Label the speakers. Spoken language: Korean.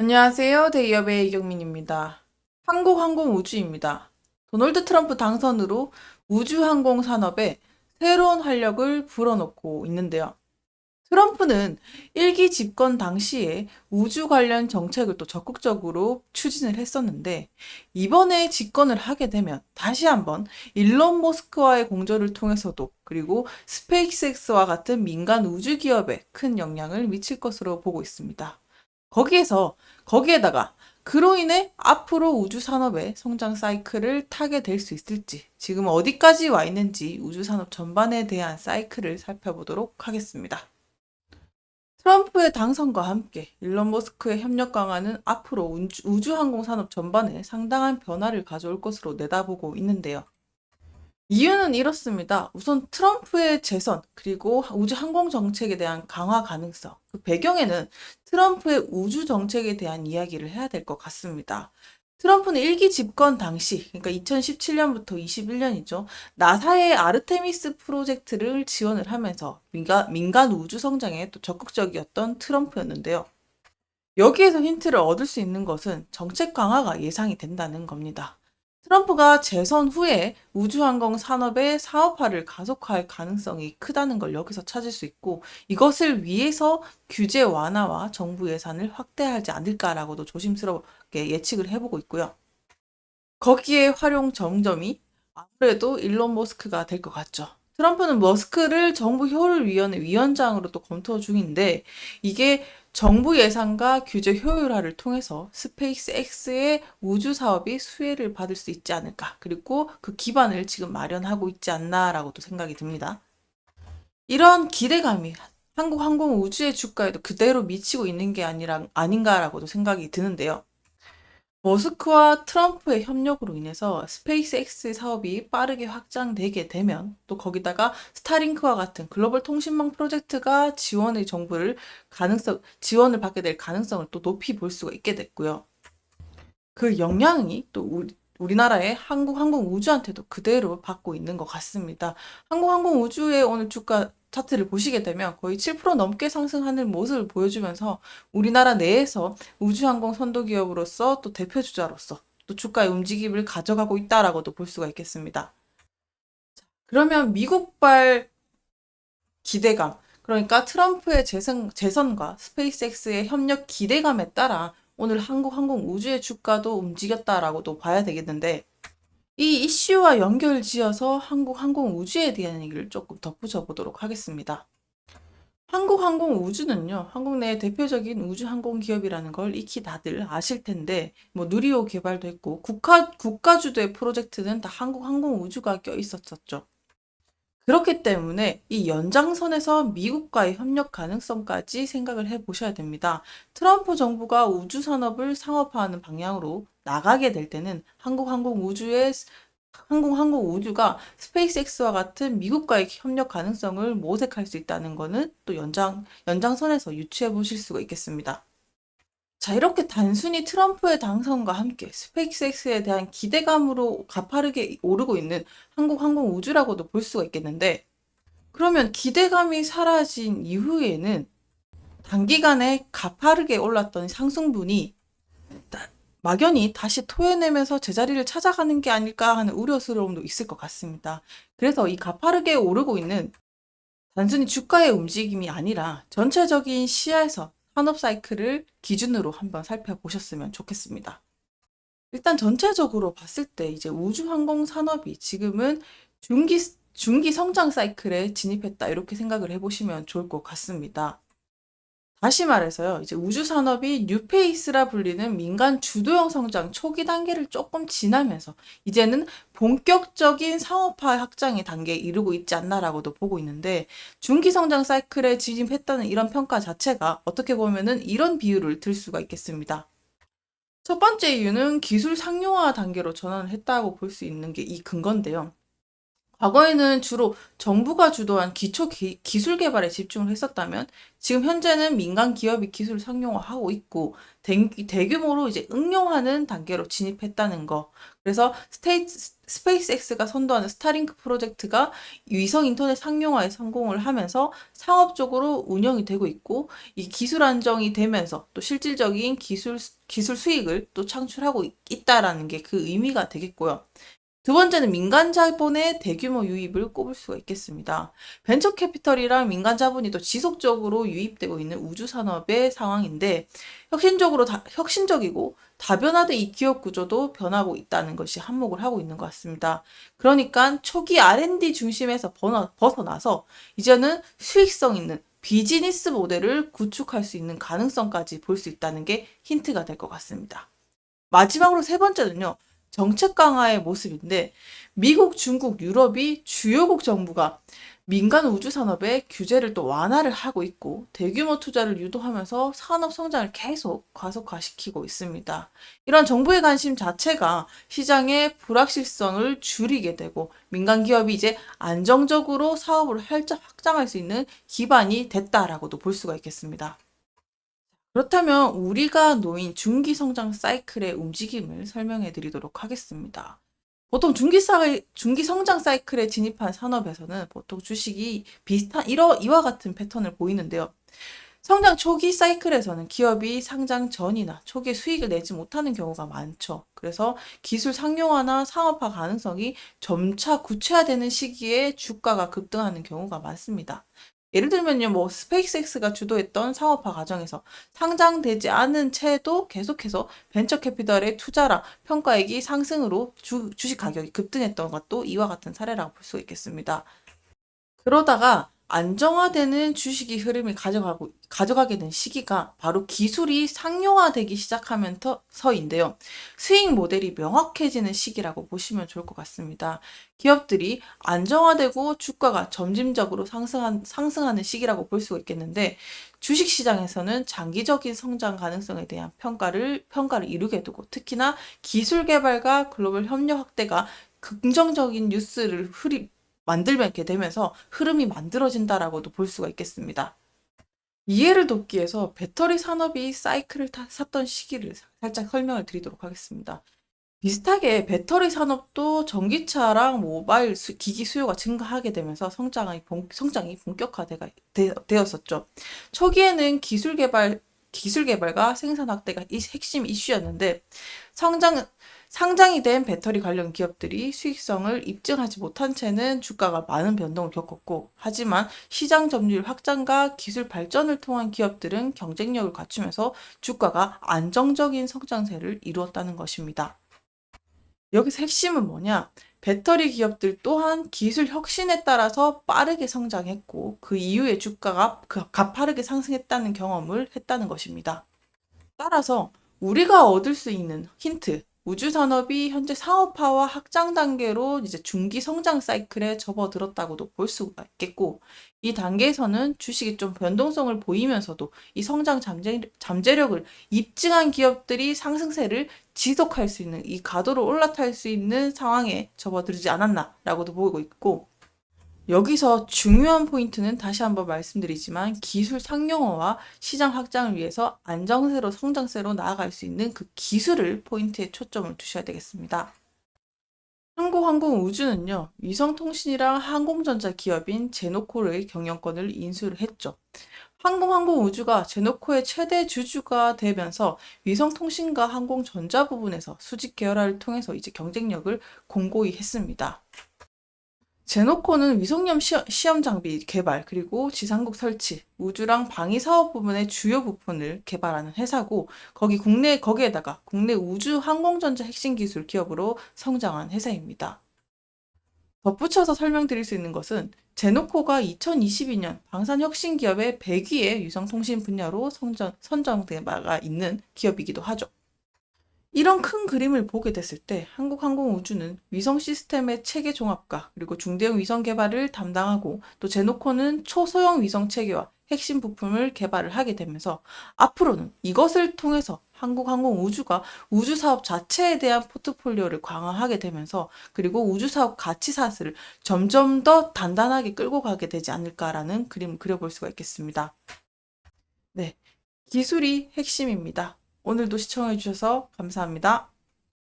Speaker 1: 안녕하세요. 대기업의 이경민입니다. 한국항공우주입니다. 도널드 트럼프 당선으로 우주항공 산업에 새로운 활력을 불어넣고 있는데요. 트럼프는 일기 집권 당시에 우주 관련 정책을 또 적극적으로 추진을 했었는데, 이번에 집권을 하게 되면 다시 한번 일론 머스크와의 공조를 통해서도, 그리고 스페이스X와 같은 민간 우주 기업에 큰 영향을 미칠 것으로 보고 있습니다. 거기에다가 그로 인해 앞으로 우주 산업의 성장 사이클을 타게 될 수 있을지, 지금 어디까지 와 있는지 우주 산업 전반에 대한 사이클을 살펴보도록 하겠습니다. 트럼프의 당선과 함께 일론 머스크의 협력 강화는 앞으로 우주항공 산업 전반에 상당한 변화를 가져올 것으로 내다보고 있는데요. 이유는 이렇습니다. 우선 트럼프의 재선, 그리고 우주 항공 정책에 대한 강화 가능성, 그 배경에는 트럼프의 우주 정책에 대한 이야기를 해야 될 것 같습니다. 트럼프는 일기 집권 당시, 그러니까 2017년부터 21년이죠. 나사의 아르테미스 프로젝트를 지원을 하면서 민간 우주 성장에 또 적극적이었던 트럼프였는데요. 여기에서 힌트를 얻을 수 있는 것은 정책 강화가 예상이 된다는 겁니다. 트럼프가 재선 후에 우주항공 산업의 사업화를 가속화할 가능성이 크다는 걸 여기서 찾을 수 있고, 이것을 위해서 규제 완화와 정부 예산을 확대하지 않을까라고도 조심스럽게 예측을 해보고 있고요. 거기에 활용 정점이 아무래도 일론 머스크가 될 것 같죠. 트럼프는 머스크를 정부 효율위원회 위원장으로 또 검토 중인데, 이게 정부 예산과 규제 효율화를 통해서 스페이스 X의 우주 사업이 수혜를 받을 수 있지 않을까. 그리고 그 기반을 지금 마련하고 있지 않나라고도 생각이 듭니다. 이런 기대감이 한국 항공 우주의 주가에도 그대로 미치고 있는 게 아닌가라고도 생각이 드는데요. 머스크와 트럼프의 협력으로 인해서 스페이스X 사업이 빠르게 확장되게 되면, 또 거기다가 스타링크와 같은 글로벌 통신망 프로젝트가 지원을 받게 될 가능성을 또 높이 볼 수가 있게 됐고요. 그 영향이 또 우리나라의 한국항공우주한테도 그대로 받고 있는 것 같습니다. 한국항공우주의 오늘 주가 차트를 보시게 되면 거의 7% 넘게 상승하는 모습을 보여주면서 우리나라 내에서 우주항공 선도기업으로서 또 대표주자로서 또 주가의 움직임을 가져가고 있다라고도 볼 수가 있겠습니다. 그러면 미국발 기대감, 그러니까 트럼프의 재선과 스페이스X의 협력 기대감에 따라 오늘 한국항공우주의 주가도 움직였다라고도 봐야 되겠는데, 이 이슈와 연결 지어서 한국항공우주에 대한 얘기를 조금 덧붙여 보도록 하겠습니다. 한국항공우주는요, 한국 내 대표적인 우주항공 기업이라는 걸 익히 다들 아실 텐데, 뭐 누리호 개발도 했고, 국가주도의 프로젝트는 다 한국항공우주가 껴 있었었죠. 그렇기 때문에 이 연장선에서 미국과의 협력 가능성까지 생각을 해 보셔야 됩니다. 트럼프 정부가 우주 산업을 상업화하는 방향으로 나가게 될 때는 항공우주가 스페이스X와 같은 미국과의 협력 가능성을 모색할 수 있다는 것은 또 연장선에서 유추해 보실 수가 있겠습니다. 자, 이렇게 단순히 트럼프의 당선과 함께 스페이스X에 대한 기대감으로 가파르게 오르고 있는 한국항공우주라고도 볼 수가 있겠는데, 그러면 기대감이 사라진 이후에는 단기간에 가파르게 올랐던 상승분이 막연히 다시 토해내면서 제자리를 찾아가는 게 아닐까 하는 우려스러움도 있을 것 같습니다. 그래서 이 가파르게 오르고 있는 단순히 주가의 움직임이 아니라 전체적인 시야에서 산업 사이클을 기준으로 한번 살펴보셨으면 좋겠습니다. 일단 전체적으로 봤을 때 이제 우주항공 산업이 지금은 중기, 중기 성장 사이클에 진입했다, 이렇게 생각을 해보시면 좋을 것 같습니다. 다시 말해서요, 이제 우주 산업이 뉴페이스라 불리는 민간 주도형 성장 초기 단계를 조금 지나면서 이제는 본격적인 상업화 확장의 단계에 이르고 있지 않나라고도 보고 있는데, 중기 성장 사이클에 진입했다는 이런 평가 자체가 어떻게 보면은 이런 비유를 들 수가 있겠습니다. 첫 번째 이유는 기술 상용화 단계로 전환을 했다고 볼 수 있는 게 이 근거인데요. 과거에는 주로 정부가 주도한 기술 개발에 집중을 했었다면 지금 현재는 민간 기업이 기술을 상용화하고 있고 대규모로 이제 응용하는 단계로 진입했다는 거. 그래서 스페이스X가 선도하는 스타링크 프로젝트가 위성 인터넷 상용화에 성공을 하면서 상업적으로 운영이 되고 있고 이 기술 안정이 되면서 또 실질적인 기술 수익을 또 창출하고 있다라는 게 그 의미가 되겠고요. 두 번째는 민간 자본의 대규모 유입을 꼽을 수가 있겠습니다. 벤처 캐피털이랑 민간 자본이 또 지속적으로 유입되고 있는 우주 산업의 상황인데 혁신적이고 다변화된 이 기업 구조도 변하고 있다는 것이 한몫을 하고 있는 것 같습니다. 그러니까 초기 R&D 중심에서 벗어나서 이제는 수익성 있는 비즈니스 모델을 구축할 수 있는 가능성까지 볼 수 있다는 게 힌트가 될 것 같습니다. 마지막으로 세 번째는요. 정책 강화의 모습인데 미국, 중국, 유럽이 주요국 정부가 민간 우주 산업에 규제를 또 완화를 하고 있고 대규모 투자를 유도하면서 산업 성장을 계속 가속화시키고 있습니다. 이런 정부의 관심 자체가 시장의 불확실성을 줄이게 되고 민간 기업이 이제 안정적으로 사업을 확장할 수 있는 기반이 됐다라고도 볼 수가 있겠습니다. 그렇다면 우리가 놓인 중기 성장 사이클의 움직임을 설명해 드리도록 하겠습니다. 보통 중기 성장 사이클에 진입한 산업에서는 보통 주식이 이와 같은 패턴을 보이는데요. 성장 초기 사이클에서는 기업이 상장 전이나 초기에 수익을 내지 못하는 경우가 많죠. 그래서 기술 상용화나 상업화 가능성이 점차 구체화되는 시기에 주가가 급등하는 경우가 많습니다. 예를 들면요, 스페이스X가 주도했던 상업화 과정에서 상장되지 않은 채도 계속해서 벤처 캐피털의 투자랑 평가액이 상승으로 주식 가격이 급등했던 것도 이와 같은 사례라고 볼 수 있겠습니다. 그러다가 안정화되는 주식이 흐름을 가져가게 된 시기가 바로 기술이 상용화되기 시작하면서인데요. 수익 모델이 명확해지는 시기라고 보시면 좋을 것 같습니다. 기업들이 안정화되고 주가가 점진적으로 상승하는 시기라고 볼 수가 있겠는데, 주식 시장에서는 장기적인 성장 가능성에 대한 평가를 이루게 되고, 특히나 기술 개발과 글로벌 협력 확대가 긍정적인 뉴스를 만들게 되면서 흐름이 만들어진다라고도 볼 수가 있겠습니다. 이해를 돕기 위해서 배터리 산업이 사이클을 탔던 시기를 살짝 설명을 드리도록 하겠습니다. 비슷하게 배터리 산업도 전기차랑 모바일 기기 수요가 증가하게 되면서 성장이 본격화되었었죠. 초기에는 기술 개발과 생산 확대가 핵심 이슈였는데 상장이 된 배터리 관련 기업들이 수익성을 입증하지 못한 채는 주가가 많은 변동을 겪었고, 하지만 시장 점유율 확장과 기술 발전을 통한 기업들은 경쟁력을 갖추면서 주가가 안정적인 성장세를 이루었다는 것입니다. 여기서 핵심은 뭐냐? 배터리 기업들 또한 기술 혁신에 따라서 빠르게 성장했고 그 이후에 주가가 가파르게 상승했다는 경험을 했다는 것입니다. 따라서 우리가 얻을 수 있는 힌트, 우주 산업이 현재 상업화와 확장 단계로 이제 중기 성장 사이클에 접어들었다고도 볼 수가 있겠고, 이 단계에서는 주식이 좀 변동성을 보이면서도 이 성장 잠재력을 입증한 기업들이 상승세를 지속할 수 있는 이 가도로 올라탈 수 있는 상황에 접어들지 않았나라고도 보고 있고, 여기서 중요한 포인트는 다시 한번 말씀드리지만 기술 상용화와 시장 확장을 위해서 안정세로 성장세로 나아갈 수 있는 그 기술을 포인트에 초점을 두셔야 되겠습니다. 한국항공우주는요, 위성통신이랑 항공전자 기업인 제노코의 경영권을 인수를 했죠. 항공우주가 제노코의 최대 주주가 되면서 위성통신과 항공전자 부분에서 수직 계열화를 통해서 이제 경쟁력을 공고히 했습니다. 제노코는 위성염 시험 장비 개발, 그리고 지상국 설치, 우주랑 방위 사업 부분의 주요 부품을 개발하는 회사고, 거기에다가 국내 우주 항공전자 핵심 기술 기업으로 성장한 회사입니다. 덧붙여서 설명드릴 수 있는 것은 제노코가 2022년 방산혁신기업의 100위의 위성통신 분야로 선정돼 있는 기업이기도 하죠. 이런 큰 그림을 보게 됐을 때 한국항공우주는 위성 시스템의 체계 종합과 그리고 중대형 위성 개발을 담당하고, 또 제노코는 초소형 위성 체계와 핵심 부품을 개발을 하게 되면서 앞으로는 이것을 통해서 한국항공우주가 우주 사업 자체에 대한 포트폴리오를 강화하게 되면서 그리고 우주 사업 가치 사슬을 점점 더 단단하게 끌고 가게 되지 않을까라는 그림을 그려볼 수가 있겠습니다. 네, 기술이 핵심입니다. 오늘도 시청해 주셔서 감사합니다.